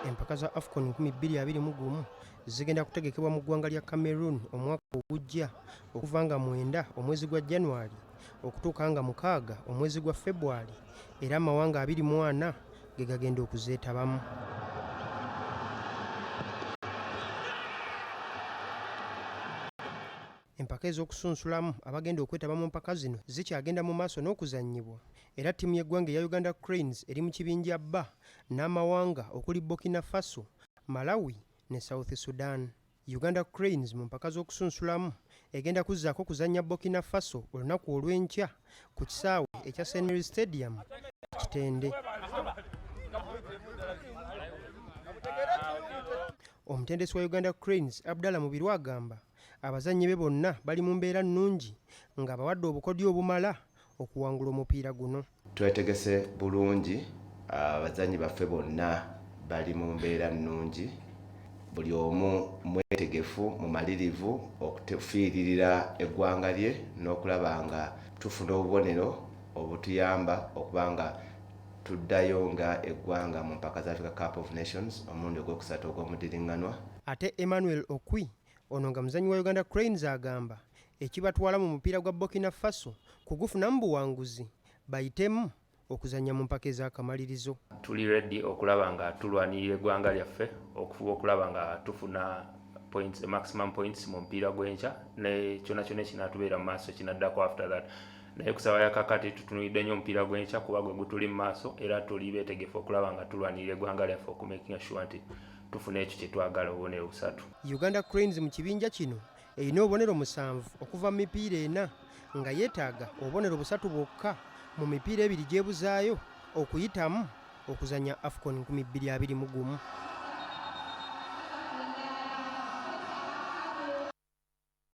Empaka za Afcon 2021 zigenda kutegekebwa mu ggwanga lya Cameroon omwaka ogujja okuva nga 9 omwezi gwa January okutuuka nga 6 omwezi gwa February, era amawanga 24 ge gagenda okuzeetabamu. Empaka ez'okusunsulamu abagenda okwetaba mu mpaka zino zikyagenda mu maaso n'okuzannyibwa, era ttiimu y'eggwanga eya Uganda Cranes eri mu kibinja B n'amawanga okuli Burkina Faso, Malawi ne South Sudan. Uganda Cranes mu mpaka z'okusunsulamu egenda kuzzaako kuzannya Burkina Faso olunaku olw'enkya ku kisaawe ekya St. Mary's Stadium Kitende. Omutendesi wa Uganda Cranes Abdallah Mubirwa agamba abazannyi be bonna bali mu mbeera nnungi nga bawadde obukodyo obumala okuwangula omupiira guno. Twetegese bulungi, abazannyi baffe bonna bali mu mbeera nnungi, buli omu mwetegefu mumalirivu okufiiririra eggwanga lye n'okulaba nga tufuna obubonero obutuyamba okuba nga tuddayo nga eggwanga mu mpaka za Africa Cup of Nations omulundi ogwokusatu ogw'omudiringanwa. Ate Emmanuel Okwi ono nga muzannyi wa Uganda Cranes agamba ekibatwala mu mupiira gwa Burkina Faso kugufunamu buwanguzi bayitemu okuzannya mu mpaka ez'akamalirizo. Tuli ready okulaba nga tulwanirira eggwanga lyaffe okufuba okulaba nga tufuna points, maximum points mu mupiira gw'enkya, ne kyonna kyonna kinatubeera mu maaso kinaddako after that. Naye kusaba yakakati tutunulidde nnyo omupiira gw'enkya kuba gwe gutuli mu maaso, era tuli beetegefu okulaba nga tulwanirira eggwanga lyaffe okumakinga sure nti tufuna ekyo kye twagala obubonero busatu. Uganda Cranes mu kibinja kino erina obubonero 7 okuva mu mipiira 4 nga yeetaaga obubonero 3 bwokka mu mipiira 2 gyebuzaayo okuyitamu okuzannya Afcon 2021.